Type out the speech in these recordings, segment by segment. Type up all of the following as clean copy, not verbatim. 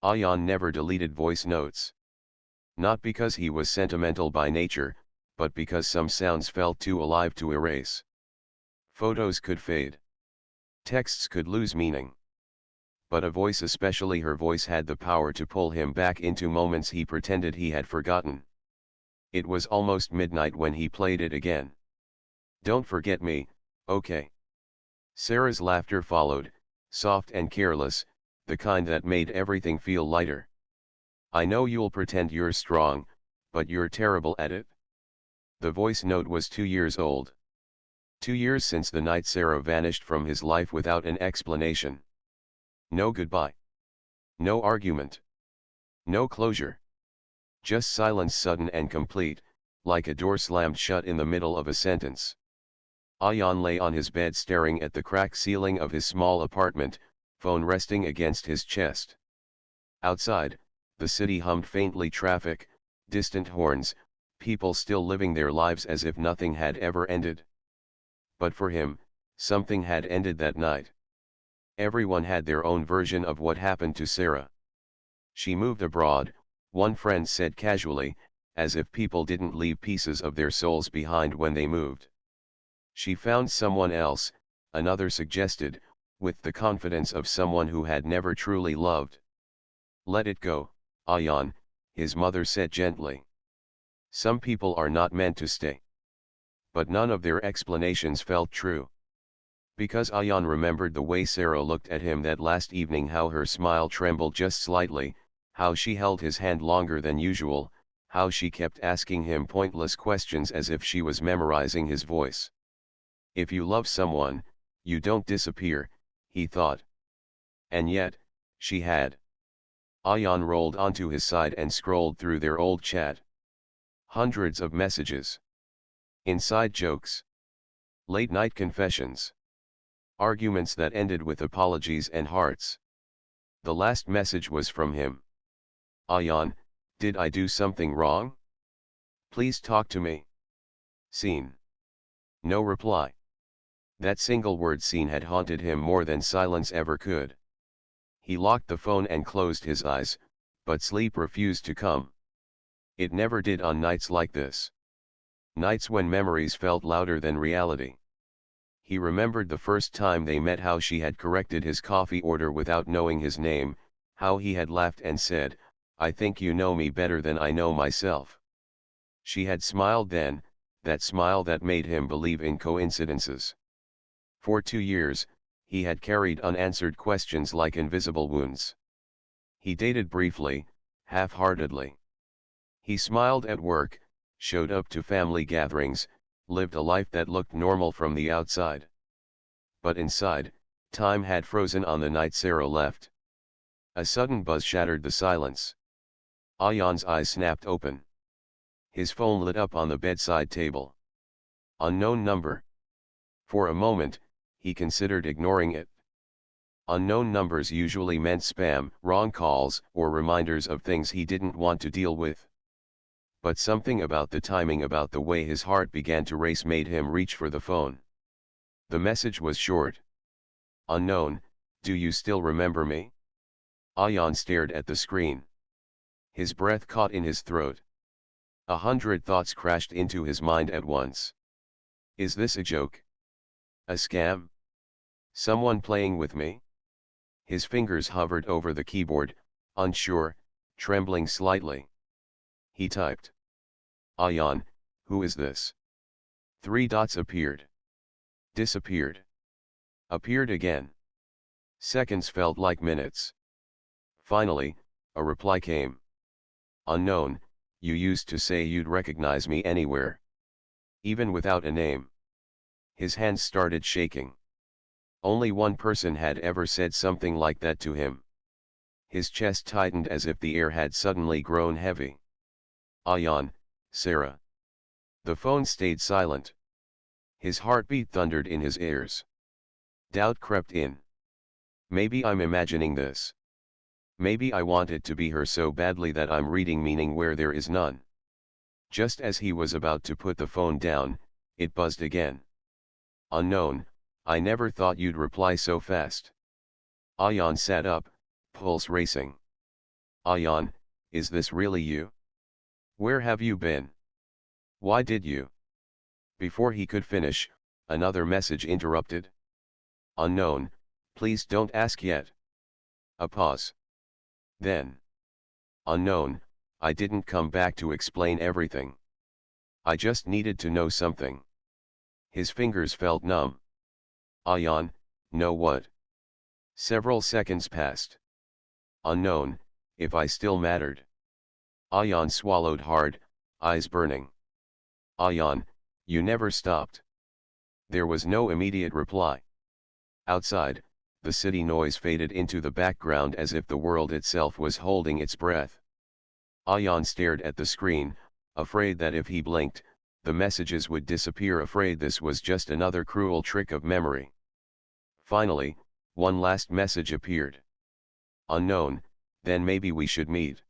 Ayan never deleted voice notes. Not because he was sentimental by nature, but because some sounds felt too alive to erase. Photos could fade. Texts could lose meaning. But a voice, especially her voice, had the power to pull him back into moments he pretended he had forgotten. It was almost midnight when he played it again. "Don't forget me, okay?" Sarah's laughter followed, soft and careless, the kind that made everything feel lighter. "I know you'll pretend you're strong, but you're terrible at it." The voice note was 2 years old. 2 years since the night Sarah vanished from his life without an explanation. No goodbye. No argument. No closure. Just silence, sudden and complete, like a door slammed shut in the middle of a sentence. Ayan lay on his bed staring at the cracked ceiling of his small apartment, phone resting against his chest. Outside, the city hummed faintly, traffic, distant horns, people still living their lives as if nothing had ever ended. But for him, something had ended that night. Everyone had their own version of what happened to Sarah. "She moved abroad," one friend said casually, as if people didn't leave pieces of their souls behind when they moved. "She found someone else," another suggested, with the confidence of someone who had never truly loved. "Let it go, Ayan," his mother said gently. "Some people are not meant to stay." But none of their explanations felt true. Because Ayan remembered the way Sarah looked at him that last evening, how her smile trembled just slightly, how she held his hand longer than usual, how she kept asking him pointless questions as if she was memorizing his voice. If you love someone, you don't disappear, he thought. And yet, she had. Ayan rolled onto his side and scrolled through their old chat. Hundreds of messages. Inside jokes. Late-night confessions. Arguments that ended with apologies and hearts. The last message was from him. "Ayan, did I do something wrong? Please talk to me." Scene. No reply. That single word, "scene," had haunted him more than silence ever could. He locked the phone and closed his eyes, but sleep refused to come. It never did on nights like this. Nights when memories felt louder than reality. He remembered the first time they met, how she had corrected his coffee order without knowing his name, how he had laughed and said, "I think you know me better than I know myself." She had smiled then, that smile that made him believe in coincidences. For 2 years, he had carried unanswered questions like invisible wounds. He dated briefly, half-heartedly. He smiled at work, showed up to family gatherings, lived a life that looked normal from the outside. But inside, time had frozen on the night Sarah left. A sudden buzz shattered the silence. Ayan's eyes snapped open. His phone lit up on the bedside table. Unknown number. For a moment, he considered ignoring it. Unknown numbers usually meant spam, wrong calls, or reminders of things he didn't want to deal with. But something about the timing, about the way his heart began to race, made him reach for the phone. The message was short. "Unknown, do you still remember me?" Ayan stared at the screen. His breath caught in his throat. 100 thoughts crashed into his mind at once. Is this a joke? A scam? Someone playing with me? His fingers hovered over the keyboard, unsure, trembling slightly. He typed. "Ayan, who is this?" 3 dots appeared. Disappeared. Appeared again. Seconds felt like minutes. Finally, a reply came. "Unknown, you used to say you'd recognize me anywhere. Even without a name." His hands started shaking. Only one person had ever said something like that to him. His chest tightened as if the air had suddenly grown heavy. "Ayan, Sarah." The phone stayed silent. His heartbeat thundered in his ears. Doubt crept in. Maybe I'm imagining this. Maybe I wanted to be her so badly that I'm reading meaning where there is none. Just as he was about to put the phone down, it buzzed again. "Unknown, I never thought you'd reply so fast." Ayan sat up, pulse racing. Ayan, is this really you? Where have you been? Why did you? Before he could finish, another message interrupted. Unknown, please don't ask yet. A pause. Then. Unknown, I didn't come back to explain everything. I just needed to know something. His fingers felt numb. Ayan, know what? Several seconds passed. Unknown, if I still mattered. Ayan swallowed hard, eyes burning. Ayan, you never stopped. There was no immediate reply. Outside, the city noise faded into the background as if the world itself was holding its breath. Ayan stared at the screen, afraid that if he blinked, the messages would disappear, afraid this was just another cruel trick of memory. Finally, one last message appeared. Unknown, then maybe we should meet.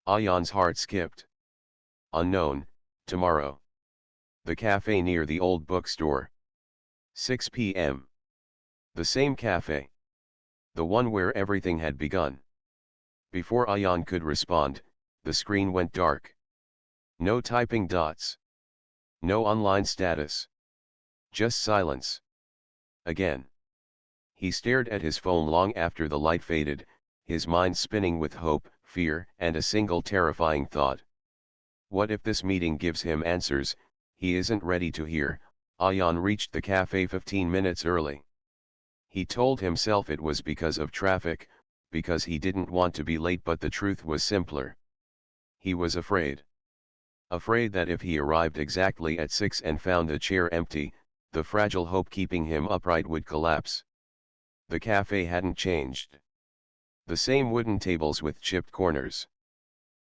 Ayan's heart skipped. Unknown, tomorrow. The cafe near the old bookstore. 6 p.m. The same cafe. The one where everything had begun. Before Ayan could respond, the screen went dark. No typing dots. No online status. Just silence. Again. He stared at his phone long after the light faded, his mind spinning with hope, fear, and a single terrifying thought. What if this meeting gives him answers he isn't ready to hear? Ayan reached the cafe 15 minutes early. He told himself it was because of traffic, because he didn't want to be late, but the truth was simpler. He was afraid. Afraid that if he arrived exactly at 6 and found the chair empty, the fragile hope keeping him upright would collapse. The cafe hadn't changed. The same wooden tables with chipped corners.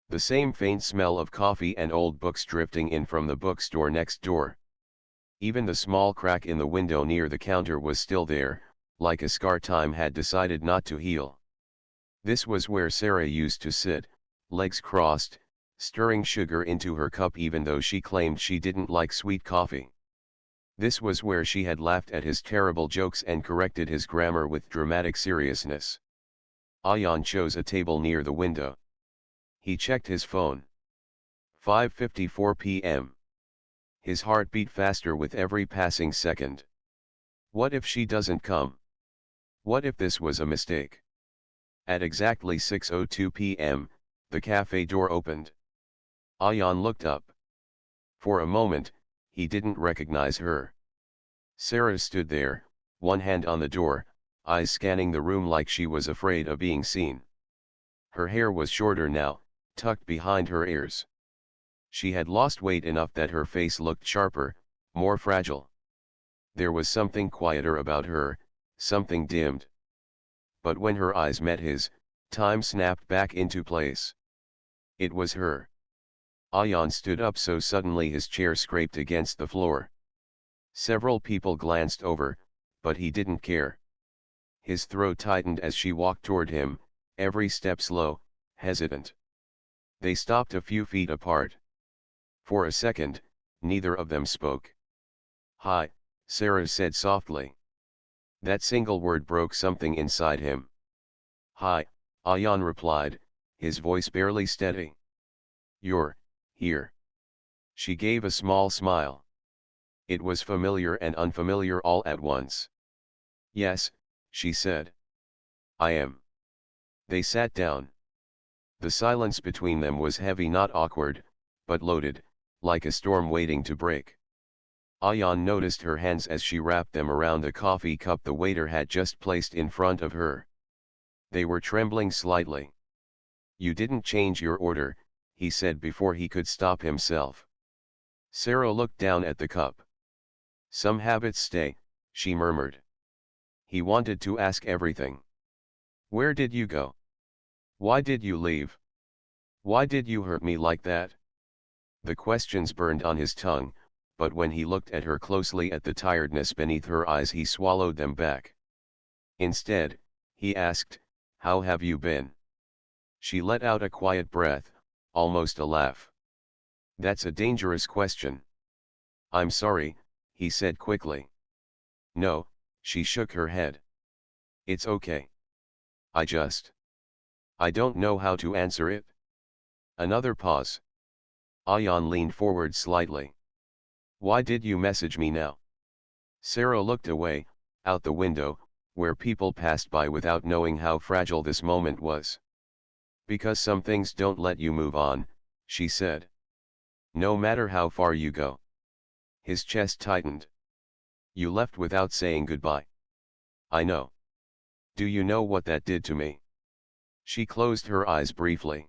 The same faint smell of coffee and old books drifting in from the bookstore next door. Even the small crack in the window near the counter was still there, like a scar time had decided not to heal. This was where Sarah used to sit, legs crossed, stirring sugar into her cup even though she claimed she didn't like sweet coffee. This was where she had laughed at his terrible jokes and corrected his grammar with dramatic seriousness. Ayan chose a table near the window. He checked his phone. 5:54 p.m. His heart beat faster with every passing second. What if she doesn't come? What if this was a mistake? At exactly 6:02 p.m., the cafe door opened. Ayan looked up. For a moment, he didn't recognize her. Sarah stood there, one hand on the door, eyes scanning the room like she was afraid of being seen. Her hair was shorter now, tucked behind her ears. She had lost weight enough that her face looked sharper, more fragile. There was something quieter about her, something dimmed. But when her eyes met his, time snapped back into place. It was her. Ayan stood up so suddenly his chair scraped against the floor. Several people glanced over, but he didn't care. His throat tightened as she walked toward him, every step slow, hesitant. They stopped a few feet apart. For a second, neither of them spoke. "Hi," Sarah said softly. That single word broke something inside him. "Hi," Ayan replied, his voice barely steady. "You're here." She gave a small smile. It was familiar and unfamiliar all at once. "Yes," she said. "I am." They sat down. The silence between them was heavy, not awkward, but loaded, like a storm waiting to break. Ayan noticed her hands as she wrapped them around a coffee cup the waiter had just placed in front of her. They were trembling slightly. "You didn't change your order," he said before he could stop himself. Sarah looked down at the cup. "Some habits stay," she murmured. He wanted to ask everything. "Where did you go? Why did you leave? Why did you hurt me like that?" The questions burned on his tongue, but when he looked at her closely at the tiredness beneath her eyes he swallowed them back. Instead, he asked, "How have you been?" She let out a quiet breath, almost a laugh. "That's a dangerous question." "I'm sorry," he said quickly. "No," she shook her head. "It's okay. I just I don't know how to answer it. Another pause. Ayan leaned forward slightly. Why did you message me now? Sarah looked away, out the window, where people passed by without knowing how fragile this moment was. Because some things don't let you move on, she said. No matter how far you go. His chest tightened. You left without saying goodbye. I know. Do you know what that did to me? She closed her eyes briefly.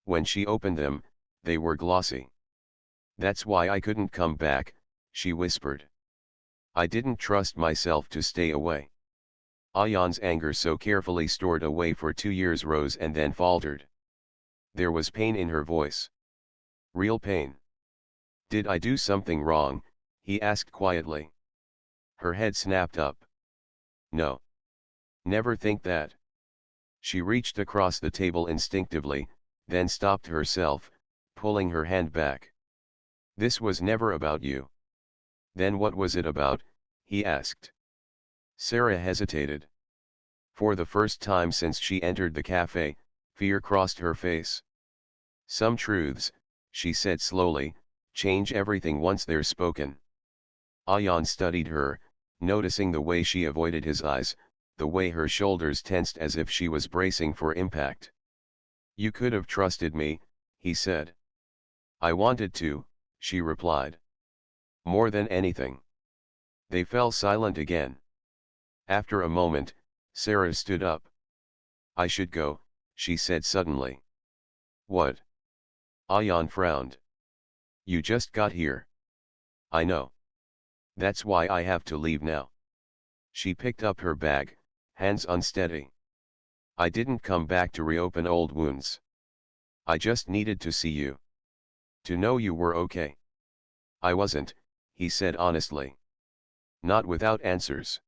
When she opened them, they were glossy. That's why I couldn't come back, she whispered. I didn't trust myself to stay away. Ayan's anger, so carefully stored away for 2 years, rose and then faltered. There was pain in her voice. Real pain. Did I do something wrong? He asked quietly. Her head snapped up. No. Never think that. She reached across the table instinctively, then stopped herself, pulling her hand back. This was never about you. Then what was it about? He asked. Sarah hesitated. For the first time since she entered the cafe, fear crossed her face. Some truths, she said slowly, change everything once they're spoken. Ayan studied her, noticing the way she avoided his eyes, the way her shoulders tensed as if she was bracing for impact. You could have trusted me, he said. I wanted to, she replied. More than anything. They fell silent again. After a moment, Sarah stood up. I should go, she said suddenly. What? Ayan frowned. You just got here. I know. That's why I have to leave now. She picked up her bag, hands unsteady. I didn't come back to reopen old wounds. I just needed to see you. To know you were okay. I wasn't, he said honestly. Not without answers.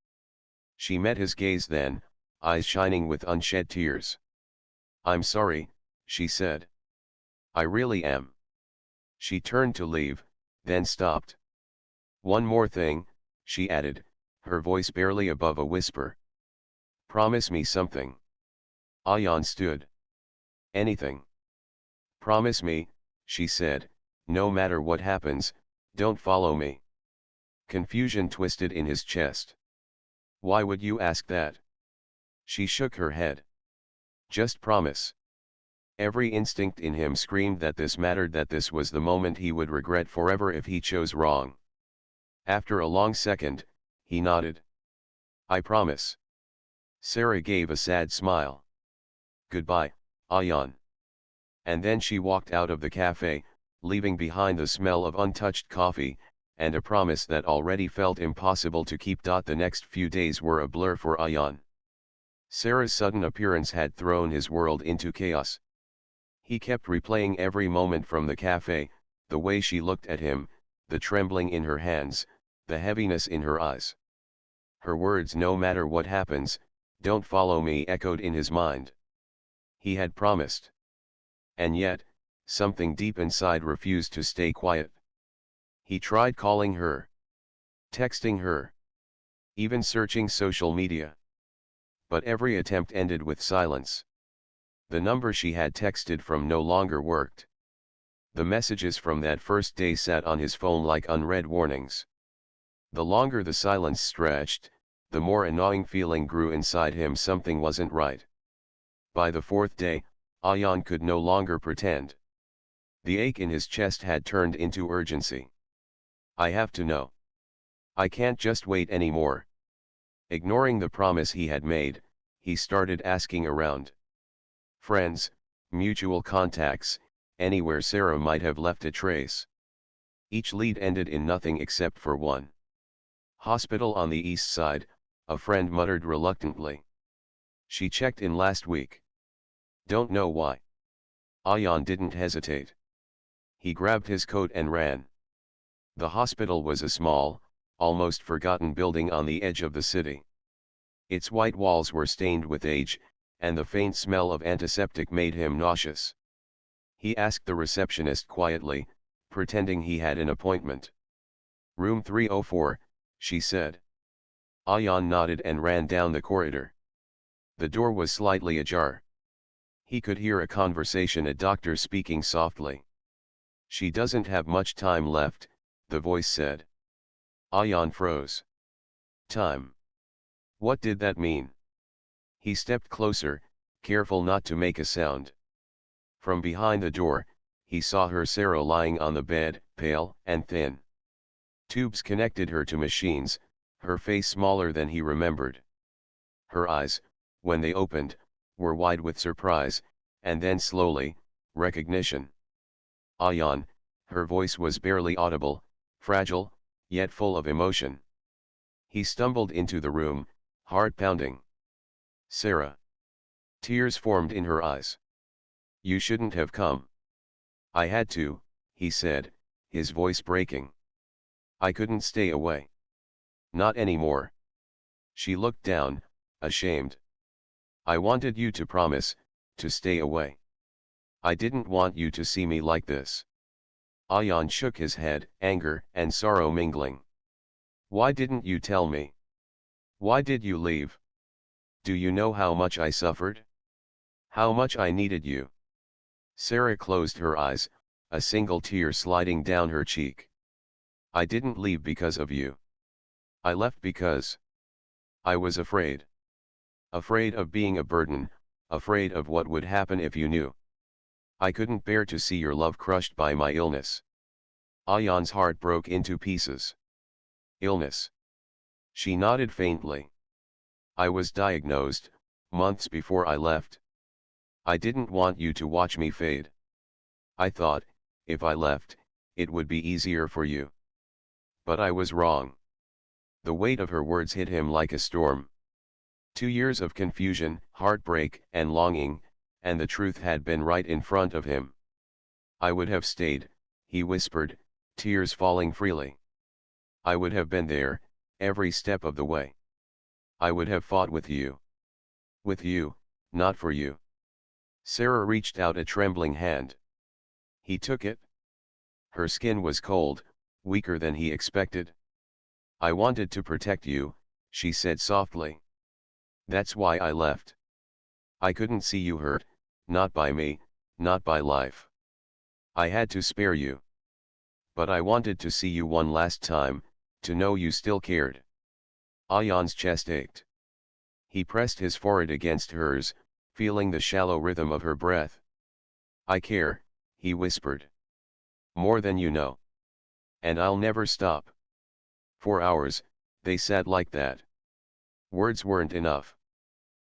She met his gaze then, eyes shining with unshed tears. I'm sorry, she said. I really am. She turned to leave, then stopped. One more thing, she added, her voice barely above a whisper. Promise me something. Ayan stood. Anything. Promise me, she said, no matter what happens, don't follow me. Confusion twisted in his chest. Why would you ask that? She shook her head. Just promise. Every instinct in him screamed that this mattered, that this was the moment he would regret forever if he chose wrong. After a long second, he nodded. I promise. Sarah gave a sad smile. Goodbye, Ayan. And then she walked out of the cafe, leaving behind the smell of untouched coffee, and a promise that already felt impossible to keep. The next few days were a blur for Ayan. Sarah's sudden appearance had thrown his world into chaos. He kept replaying every moment from the cafe, the way she looked at him, the trembling in her hands, the heaviness in her eyes. Her words, no matter what happens, don't follow me, echoed in his mind. He had promised. And yet, something deep inside refused to stay quiet. He tried calling her, texting her, even searching social media. But every attempt ended with silence. The number she had texted from no longer worked. The messages from that first day sat on his phone like unread warnings. The longer the silence stretched, the more annoying feeling grew inside him. Something wasn't right. By the fourth day, Ayan could no longer pretend. The ache in his chest had turned into urgency. I have to know. I can't just wait anymore. Ignoring the promise he had made, he started asking around. Friends, mutual contacts, anywhere Sarah might have left a trace. Each lead ended in nothing except for one. Hospital on the east side, a friend muttered reluctantly. She checked in last week. Don't know why. Ayan didn't hesitate. He grabbed his coat and ran. The hospital was a small, almost forgotten building on the edge of the city. Its white walls were stained with age, and the faint smell of antiseptic made him nauseous. He asked the receptionist quietly, pretending he had an appointment. Room 304, she said. Ayan nodded and ran down the corridor. The door was slightly ajar. He could hear a conversation, a doctor speaking softly. "She doesn't have much time left," the voice said. Ayan froze. Time. What did that mean? He stepped closer, careful not to make a sound. From behind the door, he saw her, Sarah, lying on the bed, pale and thin. Tubes connected her to machines, her face smaller than he remembered. Her eyes, when they opened, were wide with surprise, and then slowly, recognition. Ayan, her voice was barely audible, fragile, yet full of emotion. He stumbled into the room, heart pounding. "Sarah." Tears formed in her eyes. "You shouldn't have come." "I had to," he said, his voice breaking. "I couldn't stay away. Not anymore." She looked down, ashamed. "I wanted you to promise, to stay away. I didn't want you to see me like this." Ayan shook his head, anger and sorrow mingling. "Why didn't you tell me? Why did you leave? Do you know how much I suffered? How much I needed you?" Sarah closed her eyes, a single tear sliding down her cheek. "I didn't leave because of you. I left because I was afraid. Afraid of being a burden, afraid of what would happen if you knew. I couldn't bear to see your love crushed by my illness." Ayan's heart broke into pieces. "Illness?" She nodded faintly. "I was diagnosed, months before I left. I didn't want you to watch me fade. I thought, if I left, it would be easier for you. But I was wrong." The weight of her words hit him like a storm. 2 years of confusion, heartbreak, and longing, and the truth had been right in front of him. "I would have stayed," he whispered, tears falling freely. "I would have been there, every step of the way. I would have fought with you. With you, not for you." Sarah reached out a trembling hand. He took it. Her skin was cold, weaker than he expected. "I wanted to protect you," she said softly. "That's why I left. I couldn't see you hurt, not by me, not by life. I had to spare you. But I wanted to see you one last time, to know you still cared." Ayan's chest ached. He pressed his forehead against hers, feeling the shallow rhythm of her breath. "I care," he whispered. "More than you know. And I'll never stop." For hours, they sat like that. Words weren't enough.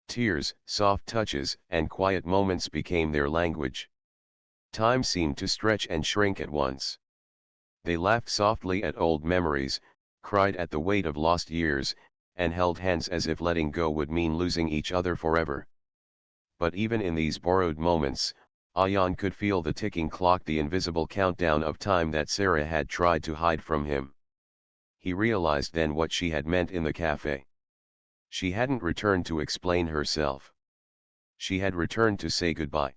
Tears, soft touches, and quiet moments became their language. Time seemed to stretch and shrink at once. They laughed softly at old memories, cried at the weight of lost years, and held hands as if letting go would mean losing each other forever. But even in these borrowed moments, Ayan could feel the ticking clock, the invisible countdown of time that Sarah had tried to hide from him. He realized then what she had meant in the cafe. She hadn't returned to explain herself. She had returned to say goodbye.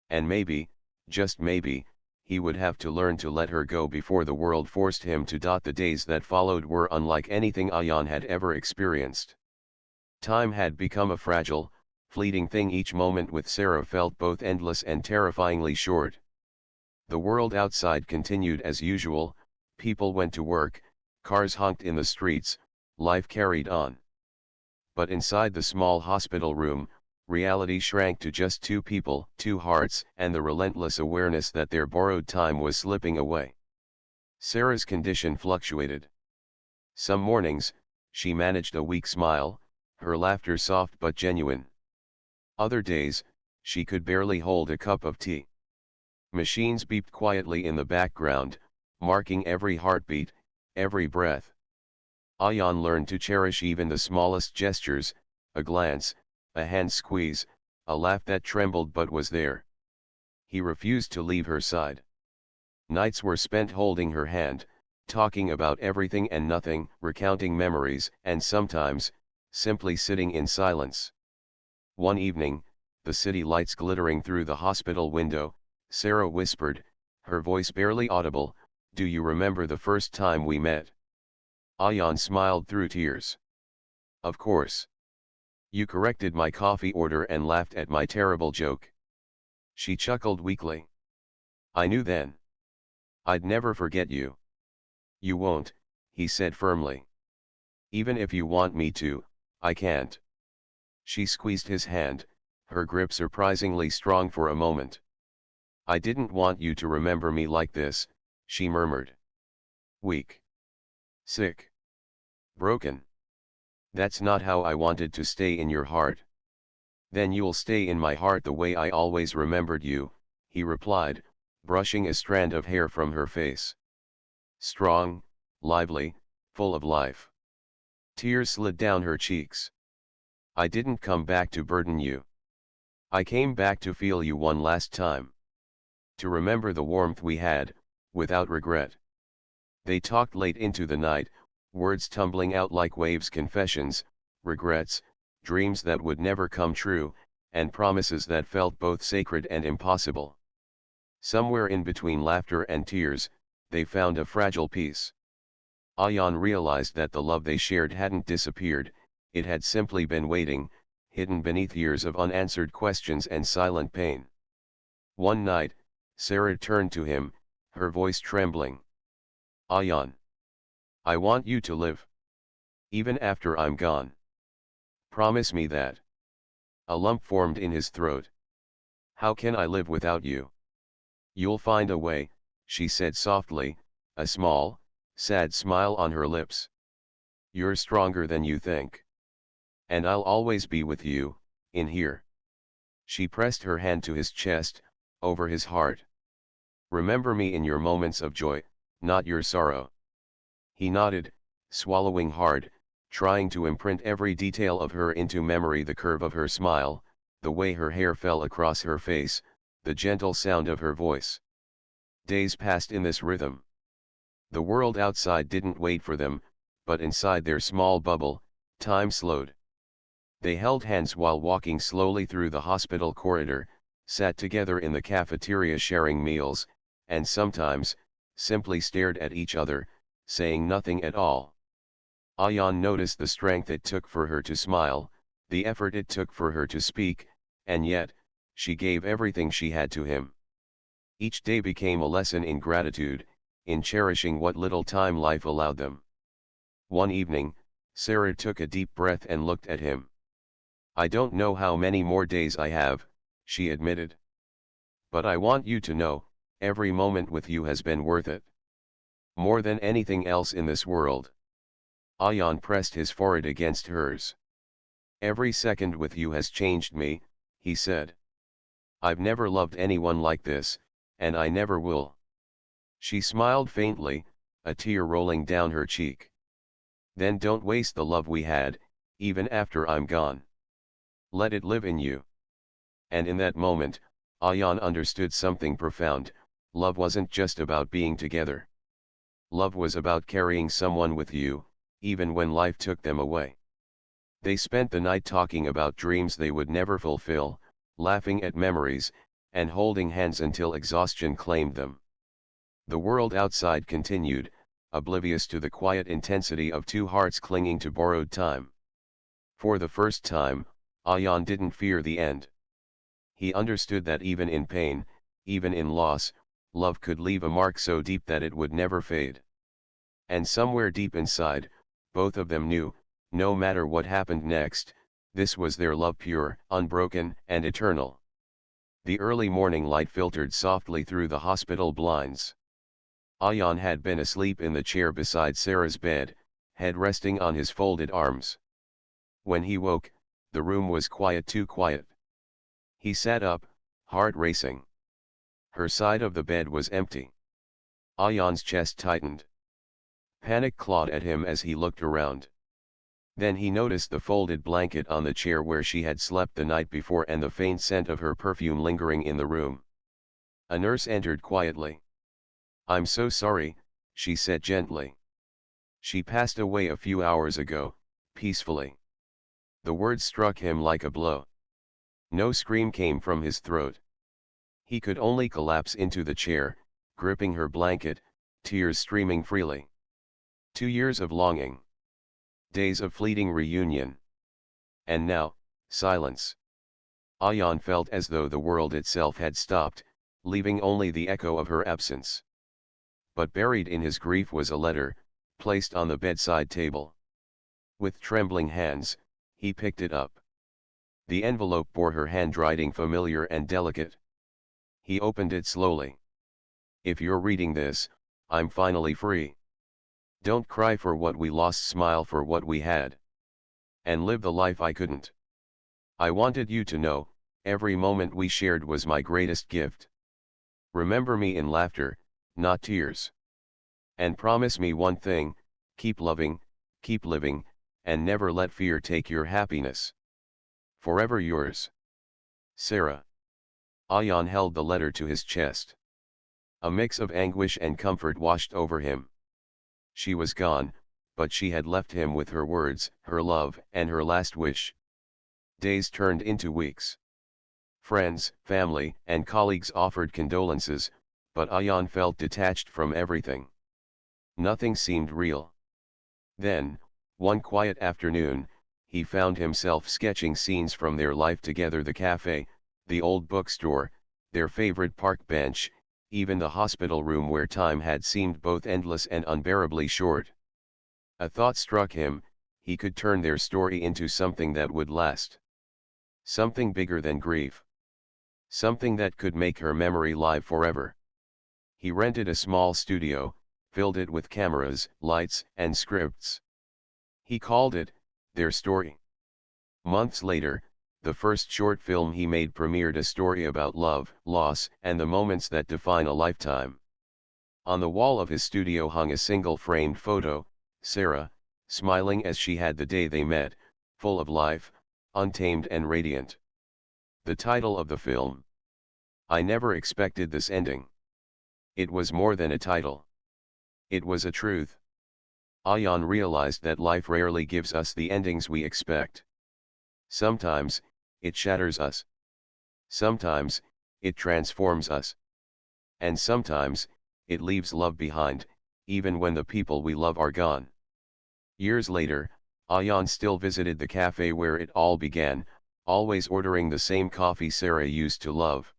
And maybe, just maybe, he would have to learn to let her go before the world forced him to. The days that followed were unlike anything Ayan had ever experienced. Time had become a fragile, fleeting thing. Each moment with Sarah felt both endless and terrifyingly short. The world outside continued as usual, people went to work, cars honked in the streets, life carried on. But inside the small hospital room, reality shrank to just two people, two hearts, and the relentless awareness that their borrowed time was slipping away. Sarah's condition fluctuated. Some mornings, she managed a weak smile, her laughter soft but genuine. Other days, she could barely hold a cup of tea. Machines beeped quietly in the background, marking every heartbeat, every breath. Ayan learned to cherish even the smallest gestures, a glance, a hand squeeze, a laugh that trembled but was there. He refused to leave her side. Nights were spent holding her hand, talking about everything and nothing, recounting memories, and sometimes, simply sitting in silence. One evening, the city lights glittering through the hospital window, Sarah whispered, her voice barely audible, "Do you remember the first time we met?" Ayan smiled through tears. "Of course. You corrected my coffee order and laughed at my terrible joke." She chuckled weakly. I knew then. I'd never forget you. You won't, he said firmly. Even if you want me to, I can't. She squeezed his hand, her grip surprisingly strong for a moment. I didn't want you to remember me like this, she murmured. Weak. Sick. Broken. That's not how I wanted to stay in your heart. Then you'll stay in my heart the way I always remembered you, he replied, brushing a strand of hair from her face. Strong, lively, full of life. Tears slid down her cheeks. I didn't come back to burden you. I came back to feel you one last time. To remember the warmth we had, without regret. They talked late into the night, words tumbling out like waves, confessions, regrets, dreams that would never come true, and promises that felt both sacred and impossible. Somewhere in between laughter and tears, they found a fragile peace. Ayan realized that the love they shared hadn't disappeared, it had simply been waiting, hidden beneath years of unanswered questions and silent pain. One night, Sarah turned to him, her voice trembling. Ayan. I want you to live. Even after I'm gone. Promise me that. A lump formed in his throat. How can I live without you? You'll find a way, she said softly, a small, sad smile on her lips. You're stronger than you think. And I'll always be with you, in here. She pressed her hand to his chest, over his heart. Remember me in your moments of joy, not your sorrow. He nodded, swallowing hard, trying to imprint every detail of her into memory, the curve of her smile, the way her hair fell across her face, the gentle sound of her voice. Days passed in this rhythm. The world outside didn't wait for them, but inside their small bubble, time slowed. They held hands while walking slowly through the hospital corridor, sat together in the cafeteria sharing meals, and sometimes, simply stared at each other, saying nothing at all. Ayan noticed the strength it took for her to smile, the effort it took for her to speak, and yet, she gave everything she had to him. Each day became a lesson in gratitude, in cherishing what little time life allowed them. One evening, Sarah took a deep breath and looked at him. I don't know how many more days I have, she admitted. But I want you to know, every moment with you has been worth it. More than anything else in this world. Ayan pressed his forehead against hers. Every second with you has changed me, he said. I've never loved anyone like this, and I never will. She smiled faintly, a tear rolling down her cheek. Then don't waste the love we had, even after I'm gone. Let it live in you. And in that moment, Ayan understood something profound. Love wasn't just about being together. Love was about carrying someone with you, even when life took them away. They spent the night talking about dreams they would never fulfill, laughing at memories, and holding hands until exhaustion claimed them. The world outside continued, oblivious to the quiet intensity of two hearts clinging to borrowed time. For the first time, Ayan didn't fear the end. He understood that even in pain, even in loss, love could leave a mark so deep that it would never fade. And somewhere deep inside, both of them knew, no matter what happened next, this was their love, pure, unbroken, and eternal. The early morning light filtered softly through the hospital blinds. Ayan had been asleep in the chair beside Sarah's bed, head resting on his folded arms. When he woke, the room was quiet, too quiet. He sat up, heart racing. Her side of the bed was empty. Ayan's chest tightened. Panic clawed at him as he looked around. Then he noticed the folded blanket on the chair where she had slept the night before and the faint scent of her perfume lingering in the room. A nurse entered quietly. I'm so sorry, she said gently. She passed away a few hours ago, peacefully. The words struck him like a blow. No scream came from his throat. He could only collapse into the chair, gripping her blanket, tears streaming freely. 2 years of longing. Days of fleeting reunion. And now, silence. Ayan felt as though the world itself had stopped, leaving only the echo of her absence. But buried in his grief was a letter, placed on the bedside table. With trembling hands, he picked it up. The envelope bore her handwriting, familiar and delicate. He opened it slowly. "If you're reading this, I'm finally free. Don't cry for what we lost, smile for what we had. And live the life I couldn't. I wanted you to know, every moment we shared was my greatest gift. Remember me in laughter, not tears. And promise me one thing, keep loving, keep living, and never let fear take your happiness. Forever yours. Sarah." Ayan held the letter to his chest. A mix of anguish and comfort washed over him. She was gone, but she had left him with her words, her love, and her last wish. Days turned into weeks. Friends, family, and colleagues offered condolences, but Ayan felt detached from everything. Nothing seemed real. Then, one quiet afternoon, he found himself sketching scenes from their life together: the cafe, the old bookstore, their favorite park bench, even the hospital room where time had seemed both endless and unbearably short. A thought struck him: he could turn their story into something that would last. Something bigger than grief. Something that could make her memory live forever. He rented a small studio, filled it with cameras, lights, and scripts. He called it, Their Story. Months later, the first short film he made premiered: a story about love, loss, and the moments that define a lifetime. On the wall of his studio hung a single framed photo: Sarah, smiling as she had the day they met, full of life, untamed and radiant. The title of the film: I Never Expected This Ending. It was more than a title. It was a truth. Ayan realized that life rarely gives us the endings we expect. Sometimes, it shatters us. Sometimes, it transforms us. And sometimes, it leaves love behind, even when the people we love are gone. Years later, Ayan still visited the cafe where it all began, always ordering the same coffee Sarah used to love.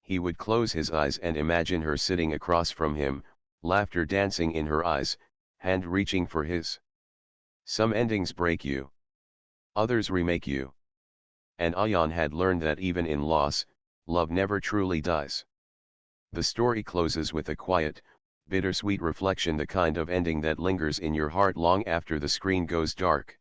He would close his eyes and imagine her sitting across from him, laughter dancing in her eyes, hand reaching for his. Some endings break you. Others remake you. And Ayan had learned that even in loss, love never truly dies. The story closes with a quiet, bittersweet reflection: the kind of ending that lingers in your heart long after the screen goes dark.